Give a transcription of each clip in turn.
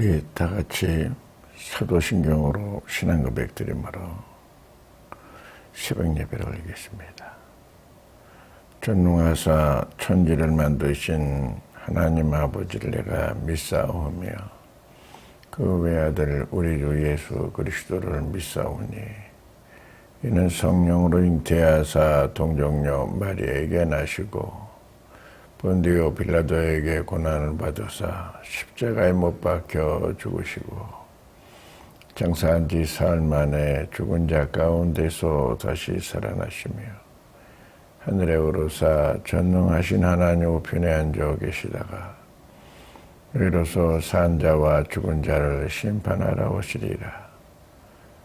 우리 다 같이 사도신경으로 신앙 고백 드림으로 새벽 예배를 올리겠습니다. 전능하사 천지를 만드신 하나님 아버지를 내가 믿사오며 그 외아들 우리 주 예수 그리스도를 믿사오니 이는 성령으로 잉태하사 동정녀 마리아에게 나시고 본디오 빌라도에게 고난을 받으사 십자가에 못 박혀 죽으시고 장사한 지 사흘 만에 죽은 자 가운데서 다시 살아나시며 하늘에 오르사 전능하신 하나님 우편에 앉아 계시다가 이로써 산 자와 죽은 자를 심판하러 오시리라.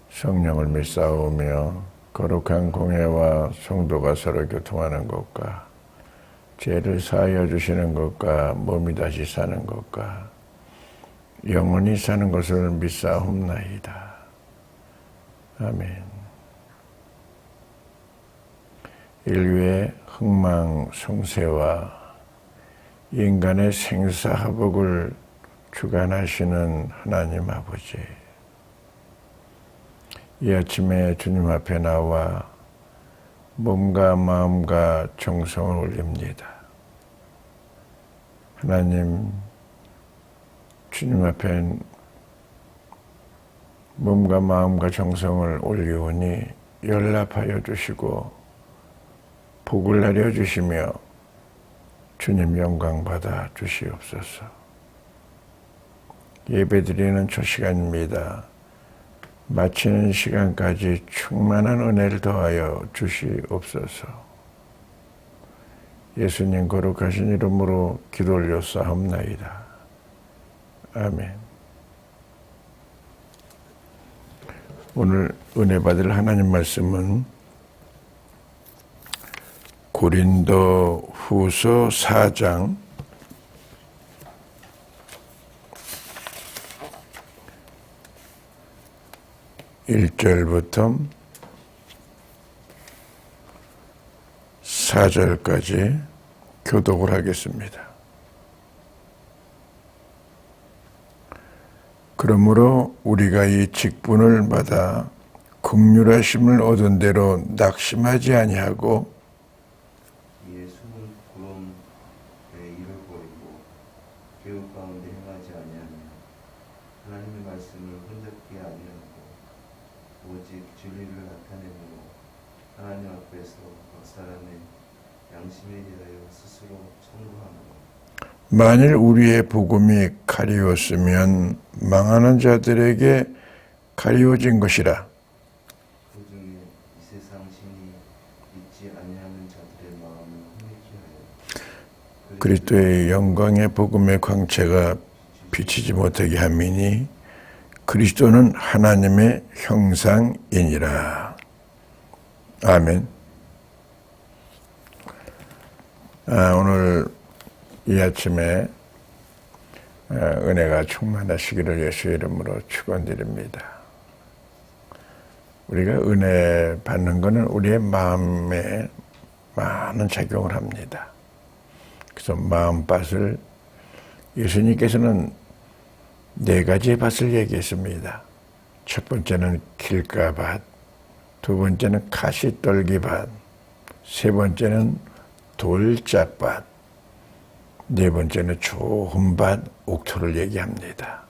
성령을 믿사오며 거룩한 공회와 성도가 서로 교통하는 것과 죄를 사하여 주시는 것과 몸이 다시 사는 것과 영원히 사는 것을 믿사옵나이다. 아멘. 인류의 흥망성쇠와 인간의 생사화복을 주관하시는 하나님 아버지, 이 아침에 주님 앞에 나와 몸과 마음과 정성을 올립니다. 하나님, 주님 앞에 몸과 마음과 정성을 올리오니 연락하여 주시고 복을 내려 주시며 주님 영광 받아 주시옵소서. 예배드리는 첫 시간입니다. 마치는 시간까지 충만한 은혜를 더하여 주시옵소서. 예수님 거룩하신 이름으로 기도 올렸사옵나이다. 아멘. 오늘 은혜 받을 하나님 말씀은 고린도 후서 4장 1절부터 4절까지 교독을 하겠습니다. 그러므로 우리가 이 직분을 받아 긍휼하심을 얻은 대로 낙심하지 아니하고 이에 숨은 구름에 이를 버리고 계곡 가운데 행하지 아니하며 하나님의 말씀을 흔들게 아니하고 오직 진리를 나타내므로 하나님 앞에서 각 사람의 양심에 대하여 스스로 청구하므로 만일 우리의 복음이 가리웠으면 망하는 자들에게 가리워진 것이라. 그 중에 이 세상 신이 믿지 아니하는 자들의 마음을 혼미케 하여 그리스도의 영광의 복음의 광채가 비치지 못하게 함이니 그리스도는 하나님의 형상이니라. 아멘. 오늘 이 아침에 은혜가 충만하시기를 예수의 이름으로 축원드립니다. 우리가 은혜 받는 것은 우리의 마음에 많은 작용을 합니다. 그래서 마음밭을 예수님께서는 4가지의 밭을 얘기했습니다. 첫 번째는 길가밭, 두 번째는 가시떨기밭, 세 번째는 돌짝밭, 네 번째는 좋은 밭, 옥토를 얘기합니다.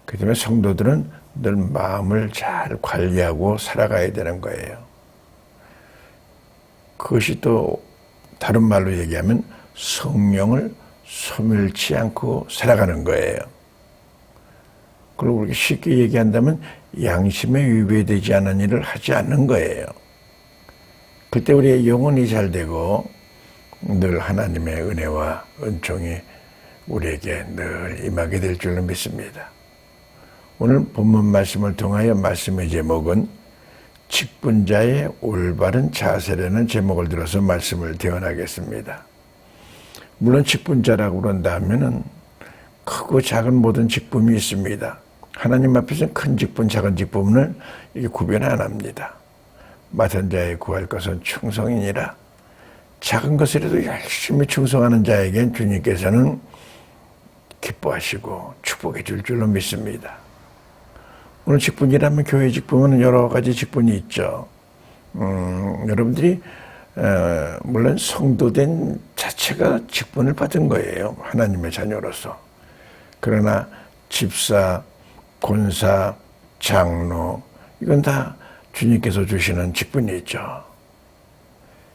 그 다음에 성도들은 늘 마음을 잘 관리하고 살아가야 되는 거예요. 그것이 또 다른 말로 얘기하면 성령을 소멸치 않고 살아가는 거예요. 그리고 우리가 쉽게 얘기한다면 양심에 위배되지 않은 일을 하지 않는 거예요. 그때 우리의 영혼이 잘 되고 늘 하나님의 은혜와 은총이 우리에게 늘 임하게 될 줄로 믿습니다. 오늘 본문 말씀을 통하여 말씀의 제목은 직분자의 올바른 자세라는 제목을 들어서 말씀을 대언하겠습니다. 물론 직분자라고 그런다면은 크고 작은 모든 직분이 있습니다. 하나님 앞에서는 큰 직분, 작은 직분을 구별 안 합니다. 맡은 자의 구할 것은 충성이니라. 작은 것이라도 열심히 충성하는 자에겐 주님께서는 기뻐하시고 축복해 줄 줄로 믿습니다. 오늘 직분이라면 교회 직분은 여러 가지 직분이 있죠. 여러분들이 물론 성도된 자체가 직분을 받은 거예요. 하나님의 자녀로서. 그러나 집사, 권사, 장로 이건 다 주님께서 주시는 직분이 있죠.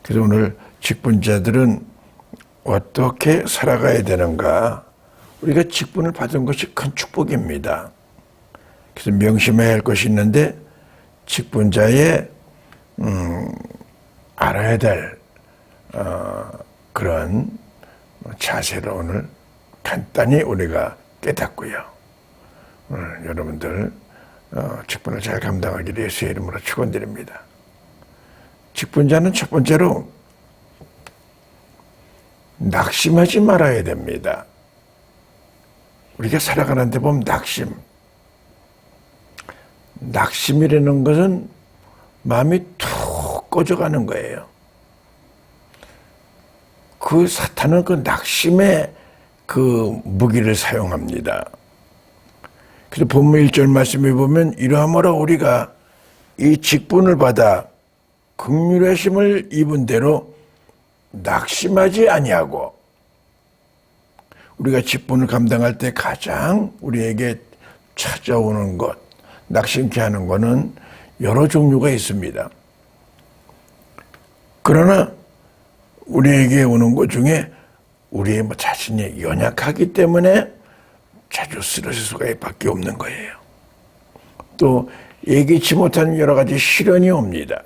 그래서 오늘 직분자들은 어떻게 살아가야 되는가? 우리가 직분을 받은 것이 큰 축복입니다. 그래서 명심해야 할 것이 있는데 직분자의 알아야 될 그런 자세를 오늘 간단히 우리가 깨닫고요. 오늘 여러분들 직분을 잘 감당하기를 예수의 이름으로 축원드립니다. 직분자는 첫 번째로 낙심하지 말아야 됩니다. 우리가 살아가는 데 보면 낙심이라는 것은 마음이 툭 꺼져가는 거예요. 그 사탄은 그 낙심의 그 무기를 사용합니다. 그래서 본문 1절 말씀에 보면 이러하므로 우리가 이 직분을 받아 긍휼하심을 입은 대로 낙심하지 아니하고, 우리가 직분을 감당할 때 가장 우리에게 찾아오는 것, 낙심케 하는 것은 여러 종류가 있습니다. 그러나 우리에게 오는 것 중에 우리의 자신이 연약하기 때문에 자주 쓰러질 수가 밖에 없는 거예요. 또 예기치 못한 여러 가지 시련이 옵니다.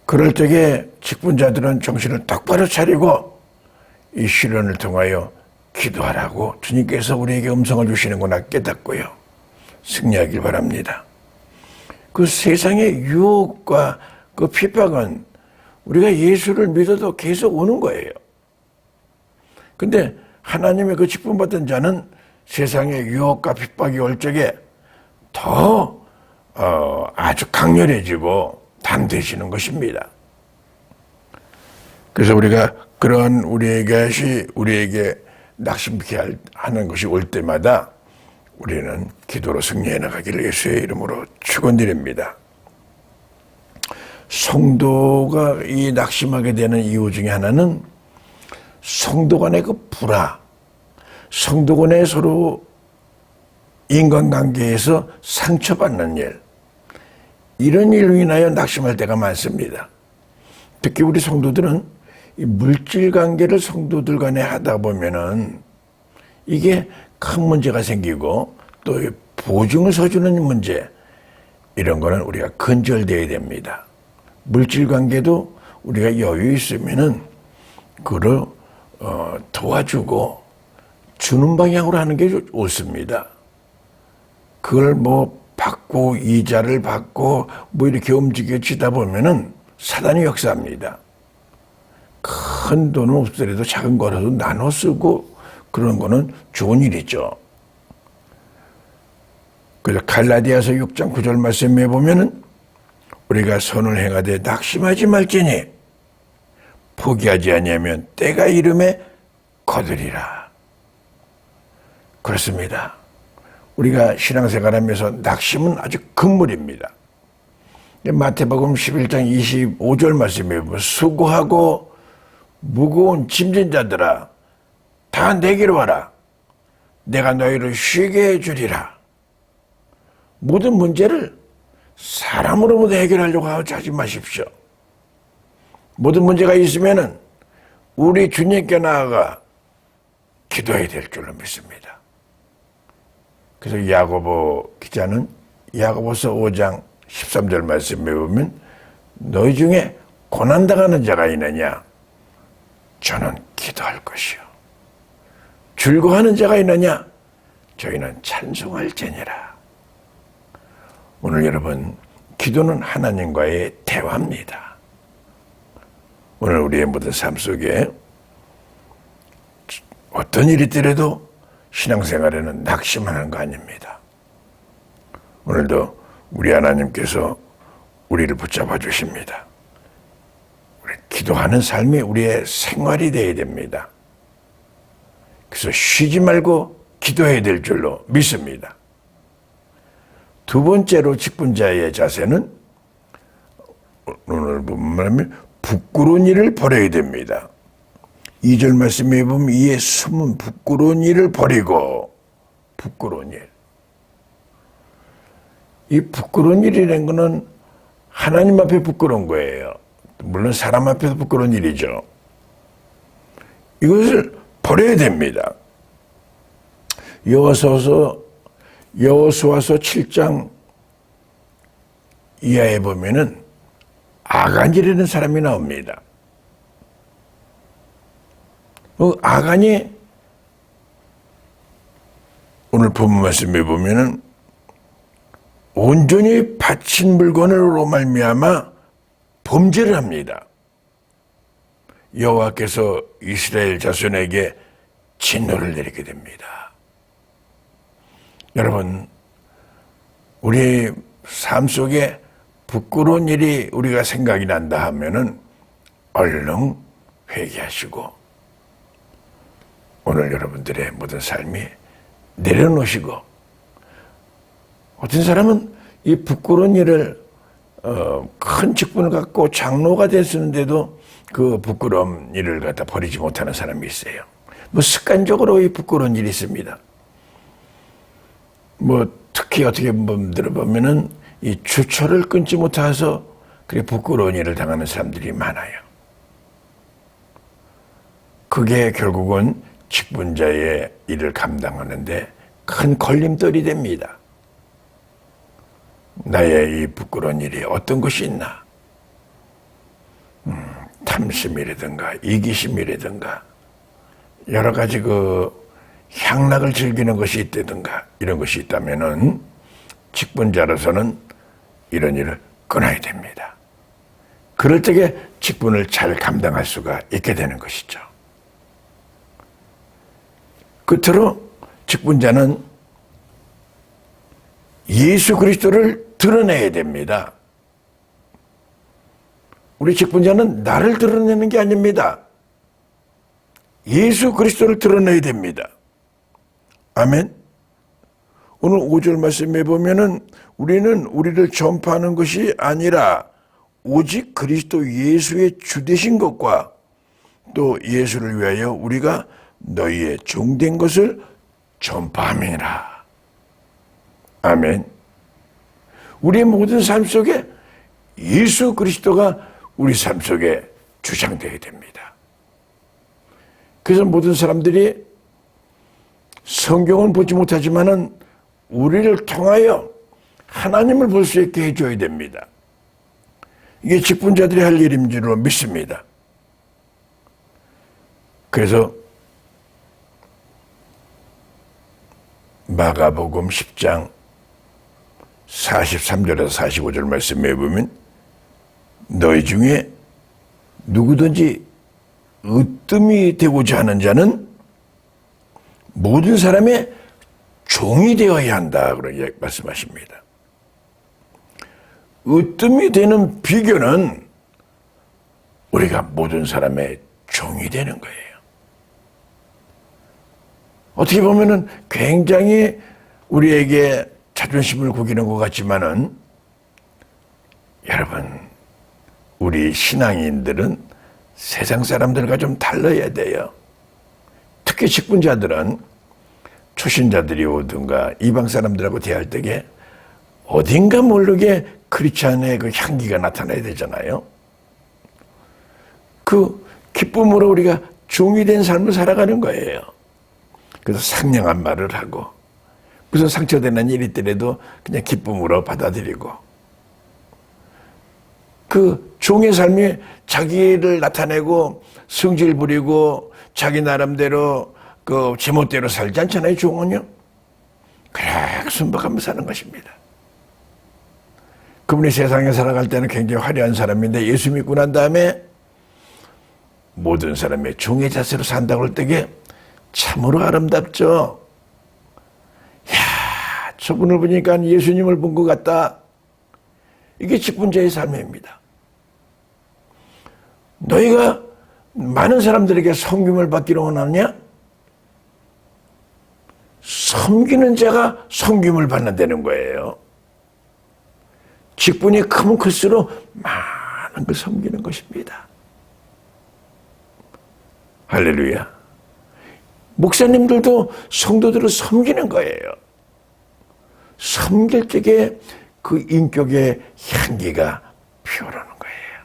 그럴 때에 직분자들은 정신을 똑바로 차리고 이 시련을 통하여 기도하라고 주님께서 우리에게 음성을 주시는구나 깨닫고요. 승리하길 바랍니다. 그 세상의 유혹과 그 핍박은 우리가 예수를 믿어도 계속 오는 거예요. 근데 하나님의 그 직분 받은 자는 세상의 유혹과 핍박이 올 적에 더 아주 강렬해지고 담대해지는 것입니다. 그래서 우리가 그러한 우리에게 낙심케 하는 것이 올 때마다 우리는 기도로 승리해 나가기를 예수의 이름으로 축원드립니다. 성도가 이 낙심하게 되는 이유 중에 하나는 성도 간의 그 불화, 성도 간의 서로 인간관계에서 상처받는 일, 이런 일로 인하여 낙심할 때가 많습니다. 특히 우리 성도들은 이 물질 관계를 성도들 간에 하다 보면은 이게 큰 문제가 생기고 또 보증을 서주는 문제, 이런 거는 우리가 근절되어야 됩니다. 물질 관계도 우리가 여유 있으면은 그걸 도와주고 주는 방향으로 하는 게 옳습니다. 그걸 받고 이자를 받고 이렇게 움직여지다 보면은 사단이 역사합니다. 큰 돈은 없더라도 작은 거라도 나눠 쓰고 그런 거는 좋은 일이죠. 그래서 갈라디아서 6장 9절 말씀에 보면은 우리가 선을 행하되 낙심하지 말지니 포기하지 아니하면 때가 이름에 거두리라. 그렇습니다. 우리가 신앙생활하면서 낙심은 아주 금물입니다. 마태복음 11장 25절 말씀에 보면 수고하고 무거운 짐진 자들아 다 내게로 와라. 내가 너희를 쉬게 해주리라. 모든 문제를 사람으로부터 해결하려고 하지 마십시오. 모든 문제가 있으면은 우리 주님께 나아가 기도해야 될 줄로 믿습니다. 그래서 야고보 기자는 야고보서 5장 13절 말씀에 보면 너희 중에 고난당하는 자가 있느냐? 저는 기도할 것이요. 즐거워하는 자가 있느냐? 저희는 찬송할지니라. 오늘 여러분, 기도는 하나님과의 대화입니다. 오늘 우리의 모든 삶 속에 어떤 일이 있더라도 신앙생활에는 낙심하는 거 아닙니다. 오늘도 우리 하나님께서 우리를 붙잡아 주십니다. 우리 기도하는 삶이 우리의 생활이 되어야 됩니다. 그래서 쉬지 말고 기도해야 될 줄로 믿습니다. 두 번째로 직분자의 자세는 오늘 보면 부끄러운 일을 버려야 됩니다. 2절 말씀에 보면 이에 숨은 부끄러운 일을 버리고, 부끄러운 일. 이 부끄러운 일이라는 것은 하나님 앞에 부끄러운 거예요. 물론 사람 앞에서 부끄러운 일이죠. 이것을 버려야 됩니다. 여호수아서 7장 이하에 보면은 아간이라는 사람이 나옵니다. 아간이 오늘 본문 말씀에 보면은 온전히 바친 물건으로 말미암아 범죄를 합니다. 여호와께서 이스라엘 자손에게 진노를 내리게 됩니다. 여러분, 우리 삶 속에 부끄러운 일이 우리가 생각이 난다 하면은 얼른 회개하시고 오늘 여러분들의 모든 삶이 내려놓으시고, 어떤 사람은 이 부끄러운 일을 큰 직분을 갖고 장로가 됐었는데도 그 부끄러운 일을 갖다 버리지 못하는 사람이 있어요. 습관적으로 이 부끄러운 일이 있습니다. 특히 어떻게 들어보면은 이 주철을 끊지 못해서 그게 부끄러운 일을 당하는 사람들이 많아요. 그게 결국은 직분자의 일을 감당하는데 큰 걸림돌이 됩니다. 나의 이 부끄러운 일이 어떤 것이 있나? 탐심이라든가 이기심이라든가 여러 가지 향락을 즐기는 것이 있다든가 이런 것이 있다면은 직분자로서는 이런 일을 끊어야 됩니다. 그럴 적에 직분을 잘 감당할 수가 있게 되는 것이죠. 끝으로 직분자는 예수 그리스도를 드러내야 됩니다. 우리 직분자는 나를 드러내는 게 아닙니다. 예수 그리스도를 드러내야 됩니다. 아멘. 오늘 5절 말씀에 보면은 우리는 우리를 전파하는 것이 아니라 오직 그리스도 예수의 주되신 것과 또 예수를 위하여 우리가 너희의 종된 것을 전파함이니라. 아멘. 우리의 모든 삶 속에 예수 그리스도가 우리 삶 속에 주장되어야 됩니다. 그래서 모든 사람들이 성경은 보지 못하지만은 우리를 통하여 하나님을 볼 수 있게 해줘야 됩니다. 이게 직분자들이 할 일인 줄로 믿습니다. 그래서 마가복음 10장 43절에서 45절 말씀에 보면 너희 중에 누구든지 으뜸이 되고자 하는 자는 모든 사람의 종이 되어야 한다 그렇게 말씀하십니다. 으뜸이 되는 비결은 우리가 모든 사람의 종이 되는 거예요. 어떻게 보면은 굉장히 우리에게 자존심을 구기는 것 같지만은 여러분, 우리 신앙인들은 세상 사람들과 좀 달라야 돼요. 특히 직분자들은 초신자들이 오든가 이방 사람들하고 대할 때에 어딘가 모르게 크리스찬의 그 향기가 나타나야 되잖아요. 그 기쁨으로 우리가 종이 된 삶을 살아가는 거예요. 그래서 상냥한 말을 하고 무슨 상처되는 일이 있더라도 그냥 기쁨으로 받아들이고 그 종의 삶이 자기를 나타내고 성질 부리고 자기 나름대로 그 제멋대로 살지 않잖아요. 종은요. 그래 순박하며 사는 것입니다. 그분이 세상에 살아갈 때는 굉장히 화려한 사람인데 예수 믿고 난 다음에 모든 사람의 종의 자세로 산다고 할 때에 참으로 아름답죠. 야, 저분을 보니까 예수님을 본 것 같다. 이게 직분자의 삶입니다. 너희가 많은 사람들에게 섬김을 받기를 원하느냐? 섬기는 자가 섬김을 받는다는 거예요. 직분이 크면 클수록 많은 걸 섬기는 것입니다. 할렐루야. 목사님들도 성도들을 섬기는 거예요. 섬길 적에 그 인격의 향기가 피어오르는 거예요.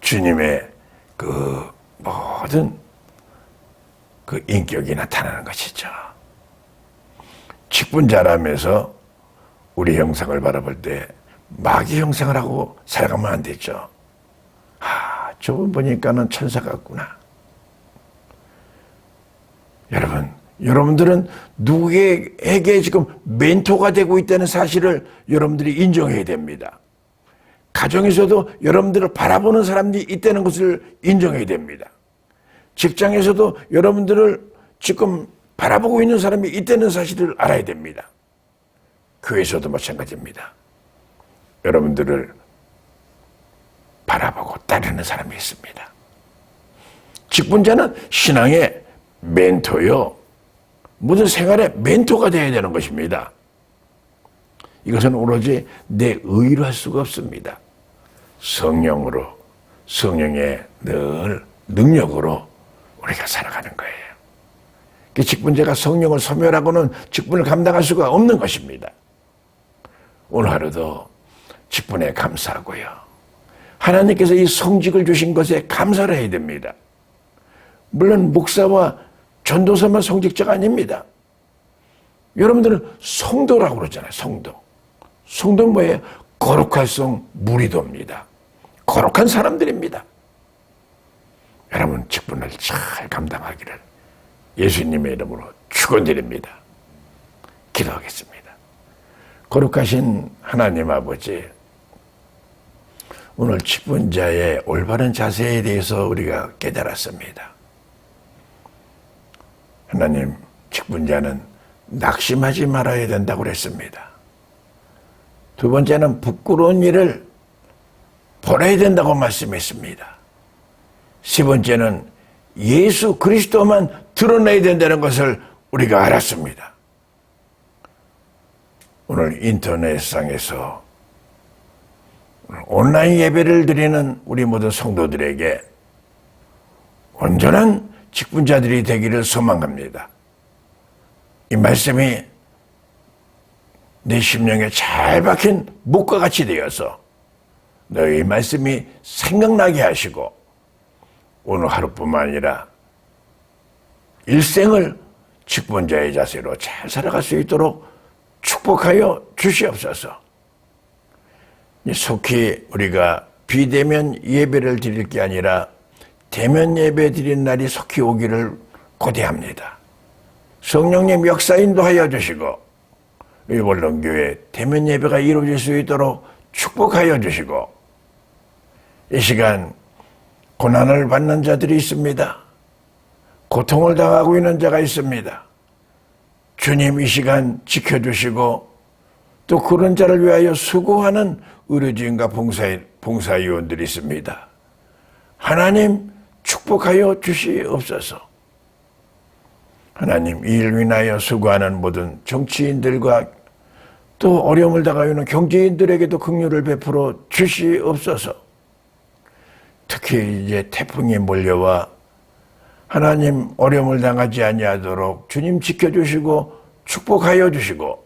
주님의 그 모든 그 인격이 나타나는 것이죠. 직분자라면서 우리 형상을 바라볼 때 마귀 형상을 하고 살아가면 안 되죠. 저분 보니까는 천사 같구나. 여러분들은 누구에게 지금 멘토가 되고 있다는 사실을 여러분들이 인정해야 됩니다. 가정에서도 여러분들을 바라보는 사람들이 있다는 것을 인정해야 됩니다. 직장에서도 여러분들을 지금 바라보고 있는 사람이 있다는 사실을 알아야 됩니다. 교회에서도 마찬가지입니다. 여러분들을 바라보고 따르는 사람이 있습니다. 직분자는 신앙의 멘토요. 모든 생활의 멘토가 되어야 되는 것입니다. 이것은 오로지 내 의로 할 수가 없습니다. 성령으로, 성령의 늘 능력으로 우리가 살아가는 거예요. 그 직분자가 성령을 소멸하고는 직분을 감당할 수가 없는 것입니다. 오늘 하루도 직분에 감사하고요. 하나님께서 이 성직을 주신 것에 감사를 해야 됩니다. 물론 목사와 전도사만 성직자가 아닙니다. 여러분들은 성도라고 그러잖아요. 성도. 성도는 뭐예요? 거룩할 성 무리도입니다. 거룩한 사람들입니다. 여러분 직분을 잘 감당하기를 예수님의 이름으로 축원드립니다. 기도하겠습니다. 거룩하신 하나님 아버지, 오늘 직분자의 올바른 자세에 대해서 우리가 깨달았습니다. 하나님, 직분자는 낙심하지 말아야 된다고 그랬습니다. 두 번째는 부끄러운 일을 버려야 된다고 말씀했습니다. 세 번째는 예수 그리스도만 드러내야 된다는 것을 우리가 알았습니다. 오늘 인터넷상에서 온라인 예배를 드리는 우리 모든 성도들에게 온전한 직분자들이 되기를 소망합니다. 이 말씀이 내 심령에 잘 박힌 목과 같이 되어서 너희 말씀이 생각나게 하시고 오늘 하루뿐만 아니라 일생을 직분자의 자세로 잘 살아갈 수 있도록 축복하여 주시옵소서. 속히 우리가 비대면 예배를 드릴 게 아니라 대면 예배 드리는 날이 속히 오기를 고대합니다. 성령님 역사 인도하여 주시고 일본론교회 대면 예배가 이루어질 수 있도록 축복하여 주시고 이 시간 고난을 받는 자들이 있습니다. 고통을 당하고 있는 자가 있습니다. 주님 이 시간 지켜주시고 또 그런 자를 위하여 수고하는 의료진과 봉사위원들이 있습니다. 하나님 축복하여 주시옵소서. 하나님 이 일 위하여 수고하는 모든 정치인들과 또 어려움을 당하고 있는 경제인들에게도 긍휼을 베풀어 주시옵소서. 특히 이제 태풍이 몰려와 하나님 어려움을 당하지 아니하도록 주님 지켜주시고 축복하여 주시고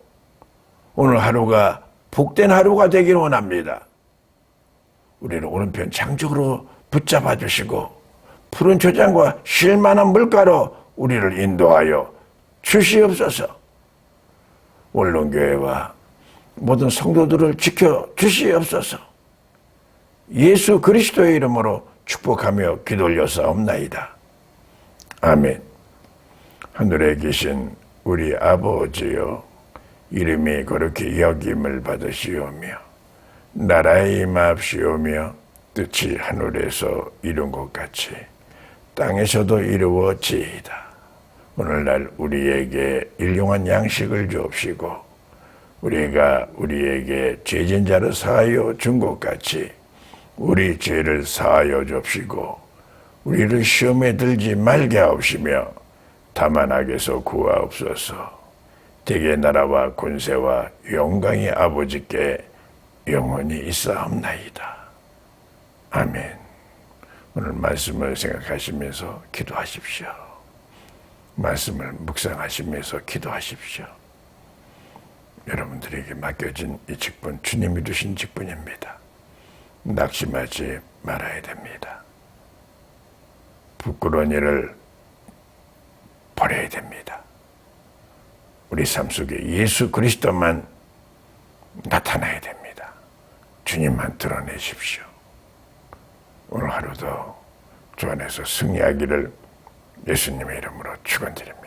오늘 하루가 복된 하루가 되기를 원합니다. 우리를 오른편 장적으로 붙잡아 주시고 푸른 초장과 쉴만한 물가로 우리를 인도하여 주시옵소서. 원론교회와 모든 성도들을 지켜 주시옵소서. 예수 그리스도의 이름으로 축복하며 기도 올려사옵나이다. 아멘. 하늘에 계신 우리 아버지여, 이름이 거룩히 여김을 받으시오며 나라의 임하옵시오며 뜻이 하늘에서 이룬 것 같이 땅에서도 이루어지이다. 오늘날 우리에게 일용한 양식을 주옵시고 우리가 우리에게 죄진 자를 사하여 준 것 같이 우리 죄를 사하여 주옵시고 우리를 시험에 들지 말게 하옵시며 다만 악에서 구하옵소서. 대개 나라와 권세와 영광이 아버지께 영원히 있사옵나이다. 아멘. 오늘 말씀을 생각하시면서 기도하십시오. 말씀을 묵상하시면서 기도하십시오. 여러분들에게 맡겨진 이 직분, 주님이 주신 직분입니다. 낙심하지 말아야 됩니다. 부끄러운 일을 버려야 됩니다. 우리 삶 속에 예수 그리스도만 나타나야 됩니다. 주님만 드러내십시오. 오늘 하루도 주 안에서 승리하기를 예수님의 이름으로 축원드립니다.